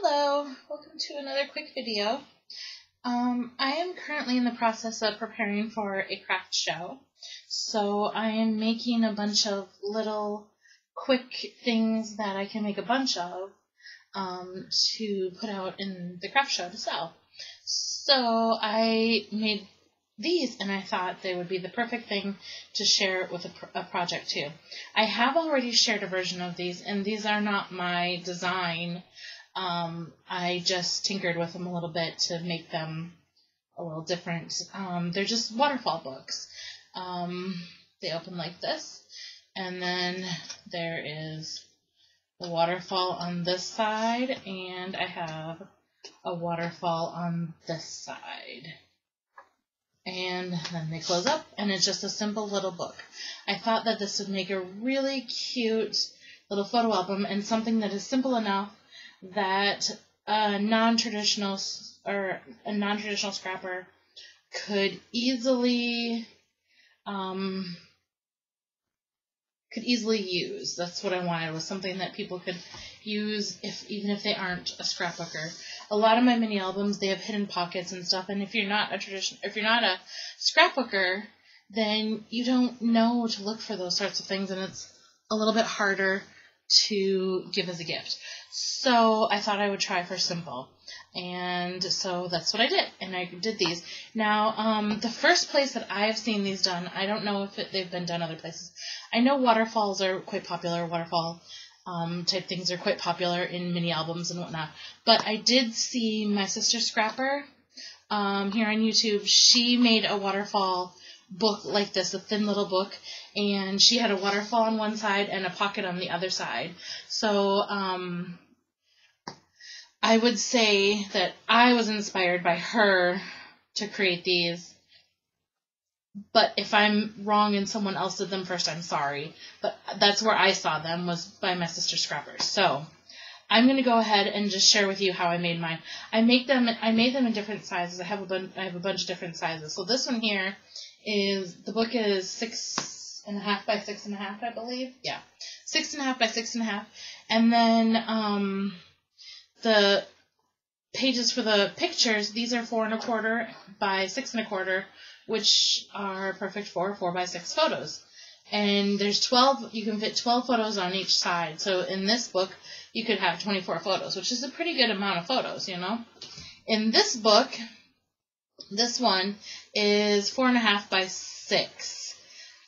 Hello, welcome to another quick video. I am currently in the process of preparing for a craft show, so I am making a bunch of little quick things that I can make a bunch of to put out in the craft show to sell. So I made these, and I thought they would be the perfect thing to share with a project too. I have already shared a version of these, and these are not my design. I just tinkered with them a little bit to make them a little different. They're just waterfall books. They open like this, and then there is the waterfall on this side, and I have a waterfall on this side. And then they close up, and it's just a simple little book. I thought that this would make a really cute little photo album, and something that is simple enough that a non-traditional scrapper could easily use. That's what I wanted, was something that people could use even if they aren't a scrapbooker. A lot of my mini albums, they have hidden pockets and stuff, and if you're not a scrapbooker, then you don't know to look for those sorts of things, and it's a little bit harder to give as a gift. So I thought I would try for simple, and so that's what I did, and I did these. Now, the first place that I've seen these done, I don't know if they've been done other places. I know waterfalls are quite popular, waterfall type things are quite popular in mini albums and whatnot, but I did see my sister Scrapper here on YouTube. She made a waterfall book like this, a thin little book, and she had a waterfall on one side and a pocket on the other side. So I would say that I was inspired by her to create these, but if I'm wrong and someone else did them first, I'm sorry, but that's where I saw them, was by my sister Scrapper. So I'm going to go ahead and just share with you how I made mine. I made them in different sizes. I have a bunch of different sizes. So this one here is, the book is 6.5 by 6.5, I believe. Yeah, 6.5 by 6.5. And then the pages for the pictures, these are 4.25 by 6.25, which are perfect for 4 by 6 photos. And there's 12, you can fit 12 photos on each side. So in this book, you could have 24 photos, which is a pretty good amount of photos, you know. In this book, this one is 4.5 by 6.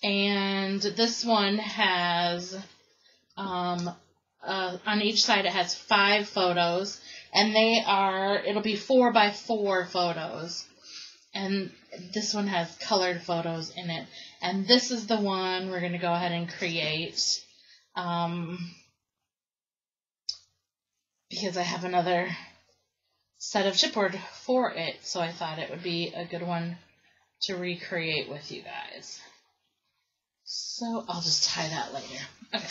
And this one has, on each side it has 5 photos. And it'll be 4 by 4 photos. And this one has colored photos in it. And this is the one we're going to go ahead and create. Because I have another set of chipboard for it. So I thought it would be a good one to recreate with you guys. So I'll just tie that later. Okay.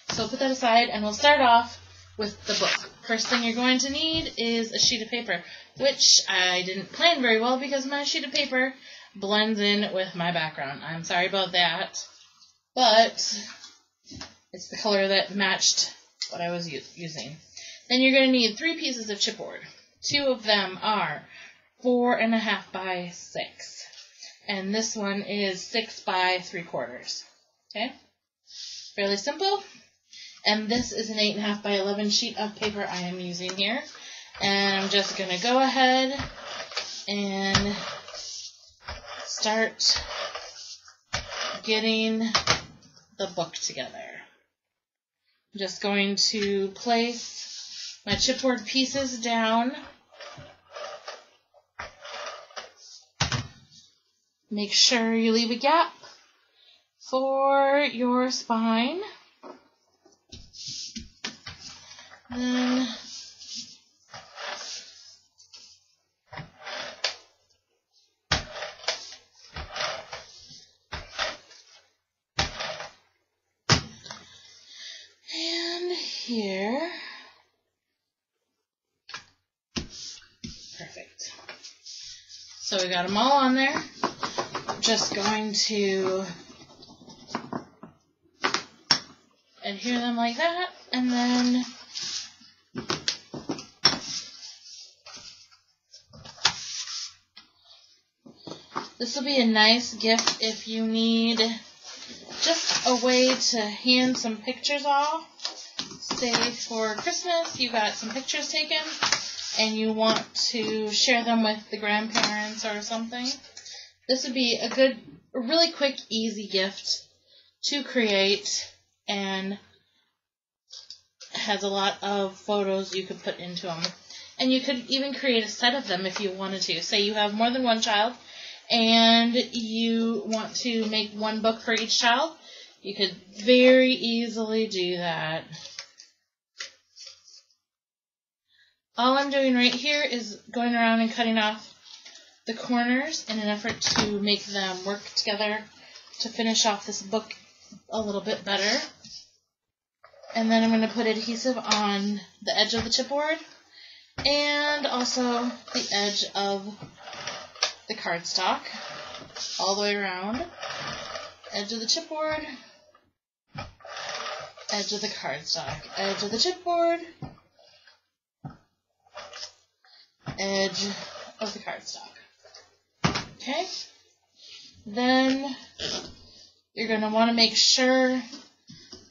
So put that aside, and we'll start off with the book. First thing you're going to need is a sheet of paper, which I didn't plan very well because my sheet of paper blends in with my background. I'm sorry about that, but it's the color that matched what I was using. Then you're going to need 3 pieces of chipboard. 2 of them are 4.5 by 6, and this one is 6 by 3/4. Okay, fairly simple. And this is an 8.5 by 11 sheet of paper I am using here. And I'm just going to go ahead and start getting the book together. I'm just going to place my chipboard pieces down. Make sure you leave a gap for your spine. Then and here. Perfect. So we got them all on there. I'm just going to adhere them like that, and then This will be a nice gift if you need just a way to hand some pictures off. Say for Christmas you got some pictures taken and you want to share them with the grandparents or something. This would be a really quick, easy gift to create, and has a lot of photos you could put into them. And you could even create a set of them if you wanted to. Say you have more than one child and you want to make one book for each child. You could very easily do that. All I'm doing right here is going around and cutting off the corners in an effort to make them work together to finish off this book a little bit better. And then I'm going to put adhesive on the edge of the chipboard and also the edge of the cardstock all the way around. Edge of the chipboard, edge of the cardstock, edge of the chipboard, edge of the cardstock. Okay? Then you're going to want to make sure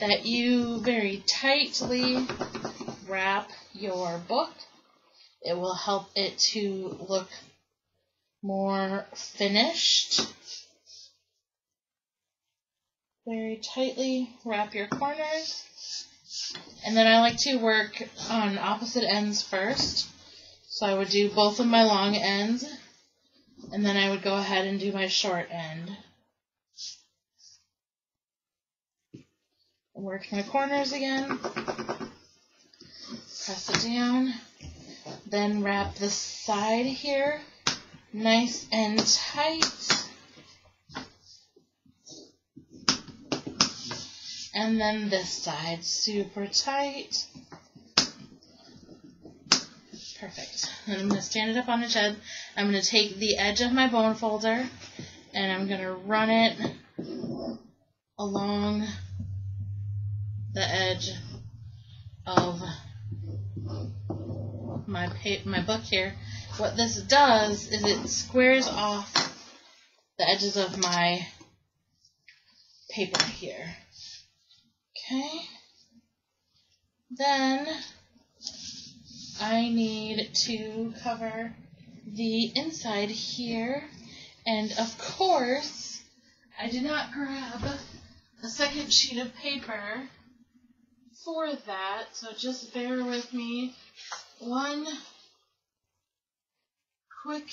that you very tightly wrap your book. It will help it to look more finished. Very tightly wrap your corners. And then I like to work on opposite ends first. So I would do both of my long ends, and then I would go ahead and do my short end. Work my corners again. Press it down. Then wrap the side here nice and tight. And then this side super tight. Perfect. And I'm going to stand it up on its head. I'm going to take the edge of my bone folder and I'm going to run it along the edge of my book here. What this does is it squares off the edges of my paper here. Okay. Then I need to cover the inside here, and of course I did not grab a second sheet of paper for that, so just bear with me one quick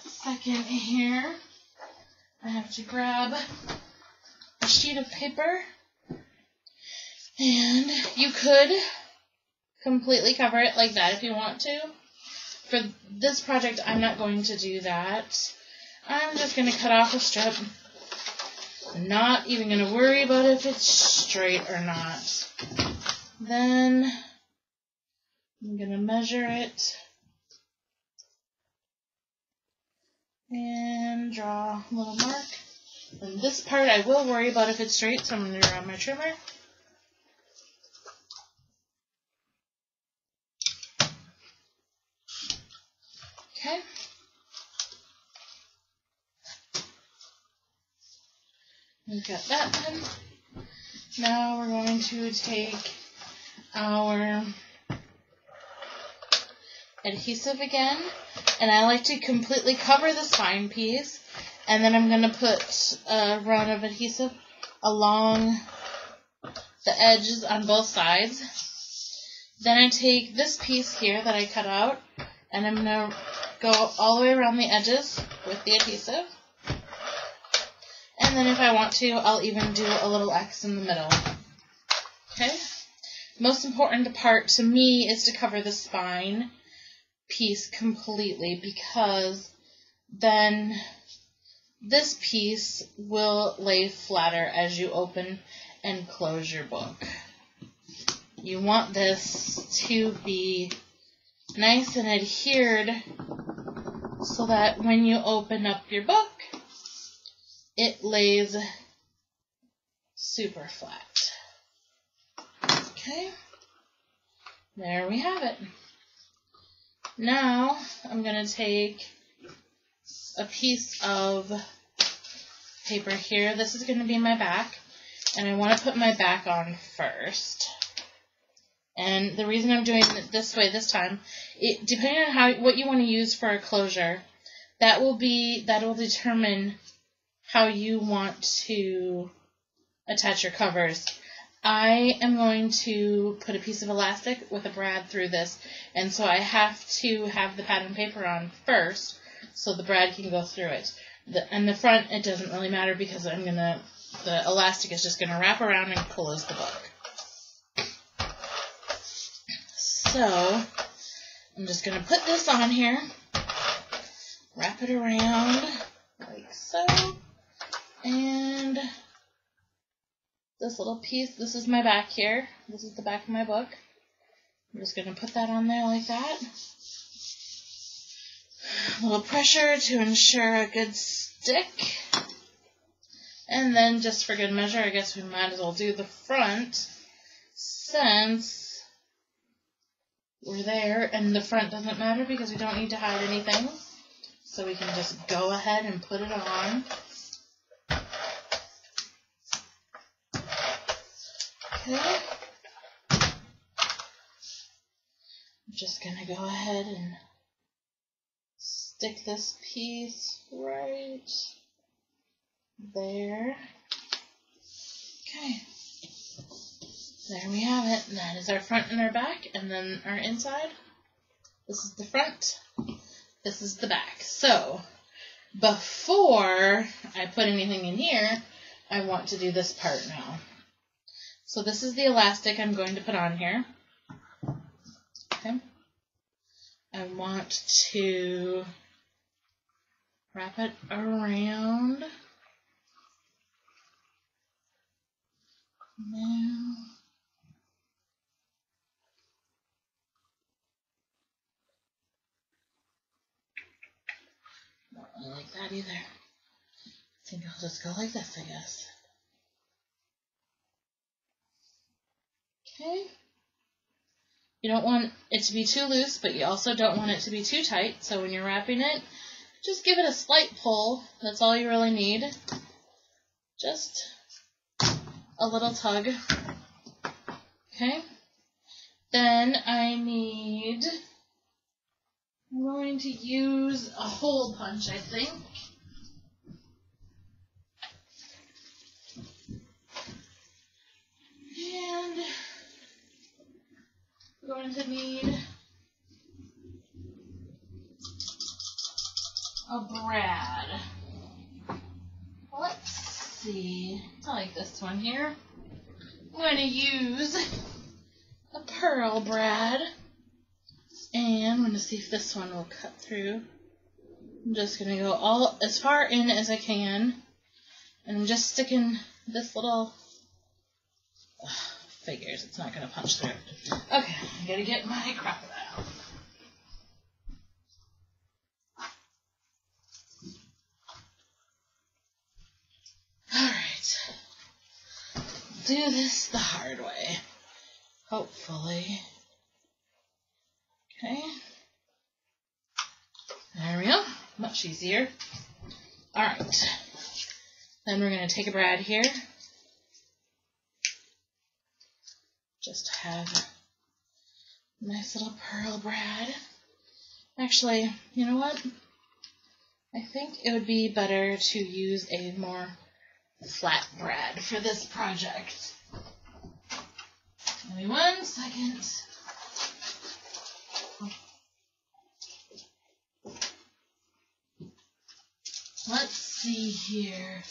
second here. I have to grab a sheet of paper, and you could completely cover it like that if you want to. For this project, I'm not going to do that. I'm just going to cut off a strip. I'm not even going to worry about if it's straight or not. Then I'm going to measure it and draw a little mark. And this part I will worry about if it's straight, so I'm going to draw my trimmer. Okay. We've got that done. Now we're going to take our adhesive again, and I like to completely cover the spine piece, and then I'm going to put a run of adhesive along the edges on both sides. Then I take this piece here that I cut out, and I'm going to go all the way around the edges with the adhesive. And then if I want to, I'll even do a little X in the middle. Okay? Most important part to me is to cover the spine piece completely, because then this piece will lay flatter as you open and close your book. You want this to be nice and adhered so that when you open up your book, it lays super flat. Okay, there we have it. Now I'm going to take a piece of paper here. This is going to be my back, and I want to put my back on first. And the reason I'm doing it this way this time, depending on what you want to use for a closure, that'll determine how you want to attach your covers. I am going to put a piece of elastic with a brad through this, and so I have to have the pattern paper on first so the brad can go through it. And the front, it doesn't really matter because the elastic is just gonna wrap around and close the book. So I'm just gonna put this on here, wrap it around like so, and this little piece, this is my back here. This is the back of my book. I'm just going to put that on there like that. A little pressure to ensure a good stick. And then just for good measure, I guess we might as well do the front since we're there. And the front doesn't matter because we don't need to hide anything. So we can just go ahead and put it on. Okay. I'm just going to go ahead and stick this piece right there. Okay. There we have it. That is our front and our back, and then our inside. This is the front. This is the back. So, before I put anything in here, I want to do this part now. So this is the elastic I'm going to put on here. Okay. I want to wrap it around. Now. Don't really like that either. I think I'll just go like this, I guess. Okay. You don't want it to be too loose, but you also don't want it to be too tight. So when you're wrapping it, just give it a slight pull. That's all you really need. Just a little tug. Okay. Then I'm going to use a hole punch, I think. And we're going to need a brad. Let's see. I like this one here. I'm going to use a pearl brad. And I'm going to see if this one will cut through. I'm just going to go as far in as I can. And I'm just sticking this little... figures, it's not going to punch through. Okay, I got to get my crocodile. Alright. Do this the hard way. Hopefully. Okay. There we go. Much easier. Alright. Then we're going to take a brad here. Just have a nice little pearl brad. Actually, you know what? I think it would be better to use a more flat brad for this project. Give me 1 second. Let's see here.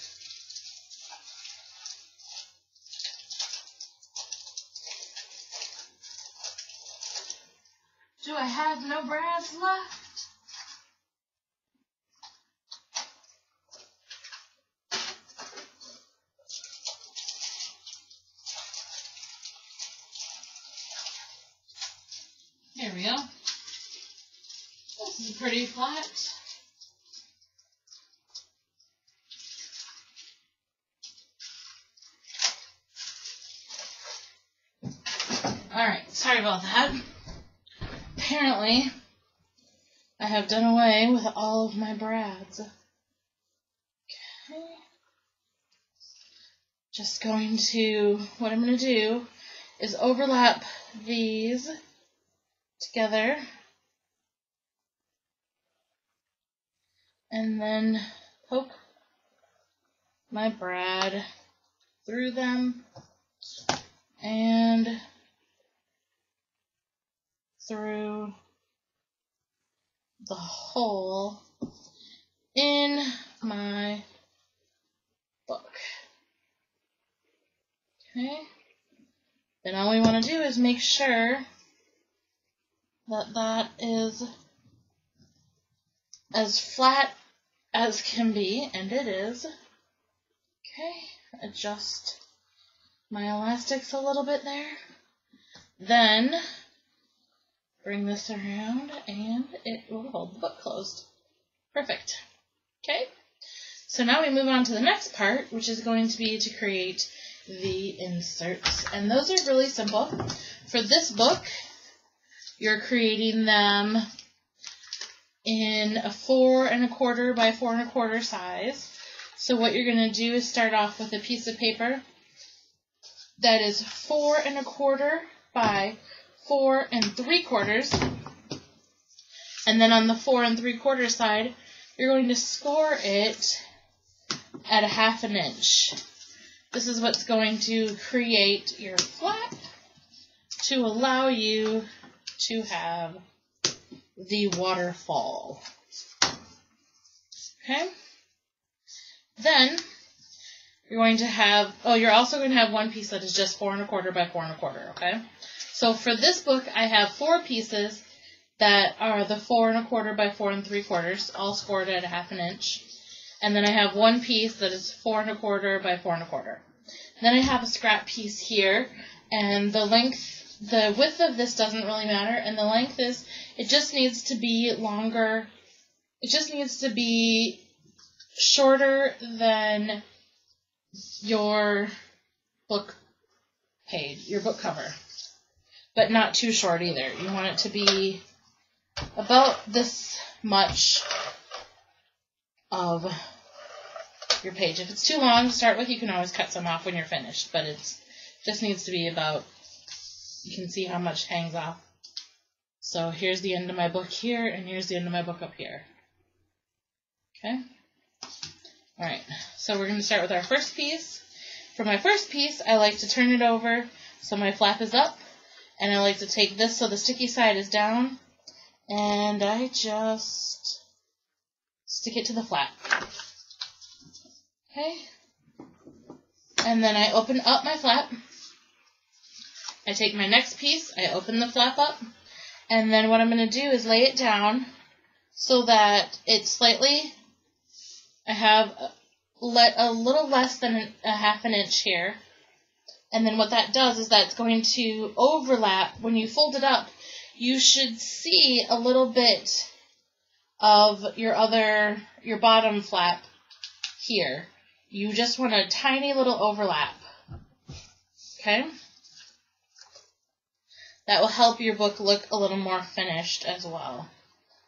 Do I have no brads left? There we go. This is pretty flat. Alright, sorry about that. Apparently, I have done away with all of my brads. Okay. Just going to, what I'm going to do is overlap these together and then poke my brad through them and through the hole in my book. Okay. Then all we want to do is make sure that that is as flat as can be, and it is. Okay, adjust my elastics a little bit there. Then bring this around and it will hold the book closed. Perfect. Okay, so now we move on to the next part, which is going to be to create the inserts. And those are really simple. For this book, you're creating them in a 4 1/4 by 4 1/4 size. So what you're going to do is start off with a piece of paper that is 4 1/4 by 4 3/4. And then on the 4 3/4 side, you're going to score it at 1/2 inch. This is what's going to create your flap to allow you to have the waterfall. Okay? Then you're going to have, you're also going to have one piece that is just 4 1/4 by 4 1/4, okay? So for this book, I have 4 pieces that are the 4 1/4 by 4 3/4, all scored at 1/2 inch. And then I have one piece that is 4 1/4 by 4 1/4. Then I have a scrap piece here, and the width of this doesn't really matter, and the length is, it just needs to be longer, it just needs to be shorter than your book page, your book cover, but not too short either. You want it to be about this much of your page. If it's too long to start with, you can always cut some off when you're finished, but it just needs to be about, you can see how much hangs off. So here's the end of my book here, and here's the end of my book up here. Okay? Alright, so we're going to start with our first piece. For my first piece, I like to turn it over so my flap is up, and I like to take this so the sticky side is down, and I just stick it to the flap. Okay? And then I open up my flap. I take my next piece, I open the flap up, and then what I'm going to do is lay it down so that it's slightly, I have a little less than 1/2 inch here. And then what that does is that's going to overlap. When you fold it up, you should see a little bit of your bottom flap here. You just want a tiny little overlap. Okay? That will help your book look a little more finished as well.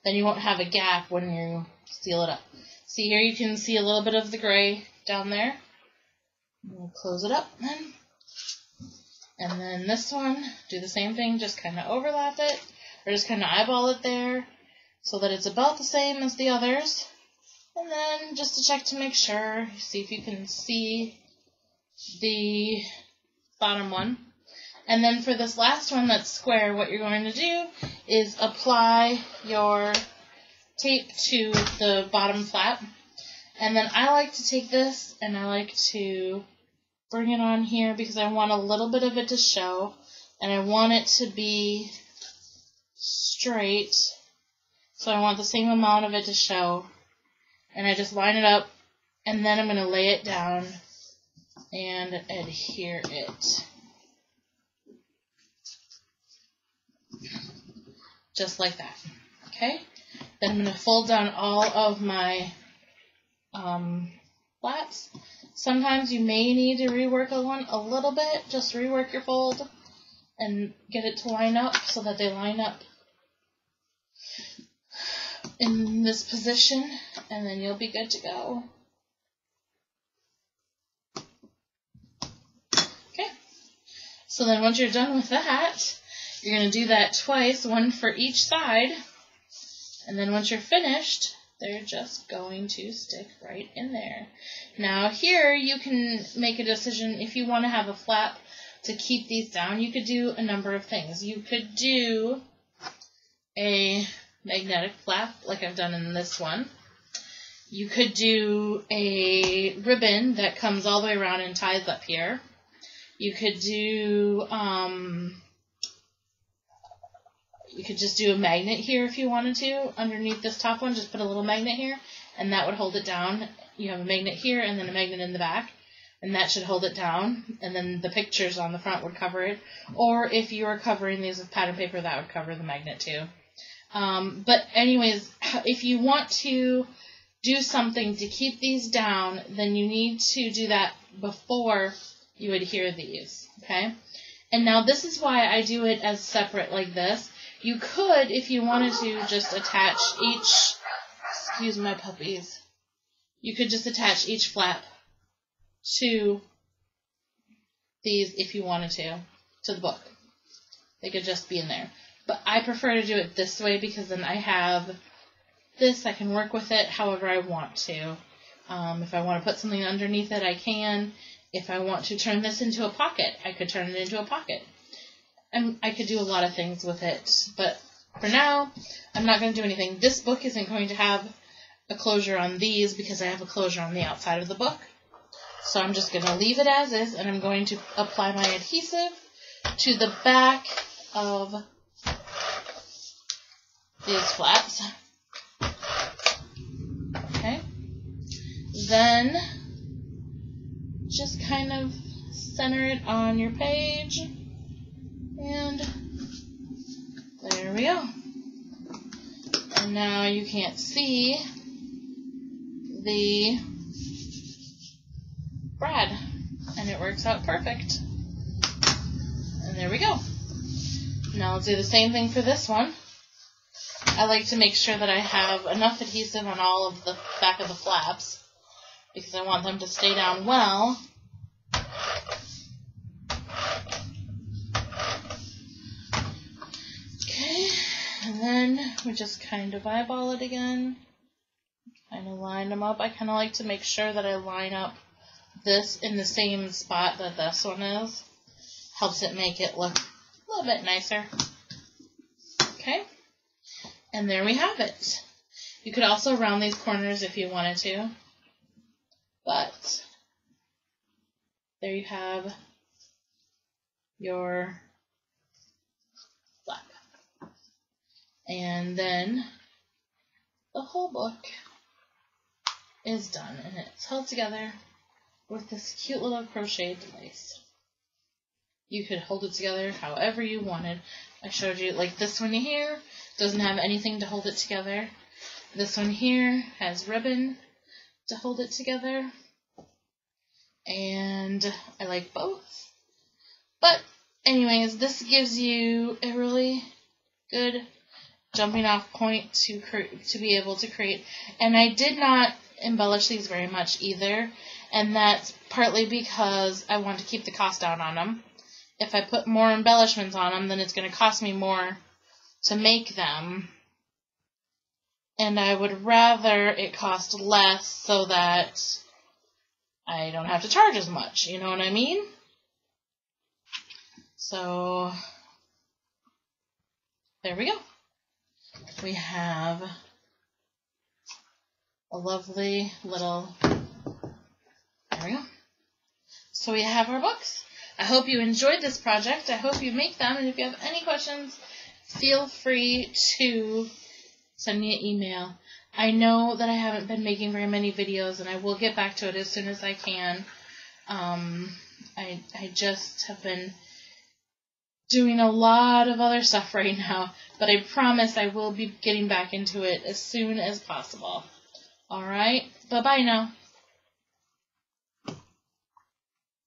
Then you won't have a gap when you seal it up. See here, you can see a little bit of the gray down there. We'll close it up then. And then this one, do the same thing, just kind of overlap it, or just kind of eyeball it there so that it's about the same as the others. And then just to check to make sure, see if you can see the bottom one. And then for this last one that's square, what you're going to do is apply your tape to the bottom flap. And then I like to take this and I like to bring it on here because I want a little bit of it to show. And I want it to be straight. So I want the same amount of it to show. And I just line it up, and then I'm going to lay it down and adhere it. Just like that. Okay? Then I'm going to fold down all of my flaps. Sometimes you may need to rework one a little bit. Just rework your fold and get it to line up so that they line up in this position, and then you'll be good to go. Okay, so then once you're done with that, you're going to do that twice, one for each side, and then once you're finished, they're just going to stick right in there. Now here you can make a decision if you want to have a flap to keep these down. You could do a number of things. You could do a magnetic flap like I've done in this one. You could do a ribbon that comes all the way around and ties up here. You could do you could just do a magnet here if you wanted to. Underneath this top one, just put a little magnet here, and that would hold it down. You have a magnet here and then a magnet in the back, and that should hold it down. And then the pictures on the front would cover it. Or if you were covering these with pattern paper, that would cover the magnet too. But anyways, if you want to do something to keep these down, then you need to do that before you adhere these, okay? And now this is why I do it as separate like this. You could, if you wanted to, just attach each, excuse my puppies, you could just attach each flap to these if you wanted to the book. They could just be in there. But I prefer to do it this way because then I have this, I can work with it however I want to. If I want to put something underneath it, I can. If I want to turn this into a pocket, I could turn it into a pocket. And I could do a lot of things with it. But for now, I'm not going to do anything. This book isn't going to have a closure on these because I have a closure on the outside of the book. So I'm just going to leave it as is, and I'm going to apply my adhesive to the back of these flaps. Okay. Then just kind of center it on your page. And there we go. And now you can't see the brad. And it works out perfect. And there we go. Now let's do the same thing for this one. I like to make sure that I have enough adhesive on all of the back of the flaps because I want them to stay down well. Okay, and then we just kind of eyeball it again. Kind of line them up. I kind of like to make sure that I line up this in the same spot that this one is. Helps it make it look a little bit nicer. Okay. And there we have it. You could also round these corners if you wanted to. But there you have your flap. And then the whole book is done. And it's held together with this cute little crocheted lace. You could hold it together however you wanted. I showed you, like this one here doesn't have anything to hold it together. This one here has ribbon to hold it together. And I like both. But anyways, this gives you a really good jumping off point to be able to create. And I did not embellish these very much either. And that's partly because I want to keep the cost down on them. If I put more embellishments on them, then it's going to cost me more to make them. And I would rather it cost less so that I don't have to charge as much. You know what I mean? So, there we go. We have a lovely little, there we go. So we have our books. I hope you enjoyed this project. I hope you make them. And if you have any questions, feel free to send me an email. I know that I haven't been making very many videos, and I will get back to it as soon as I can. I just have been doing a lot of other stuff right now, but I promise I will be getting back into it as soon as possible. Alright? Bye-bye now.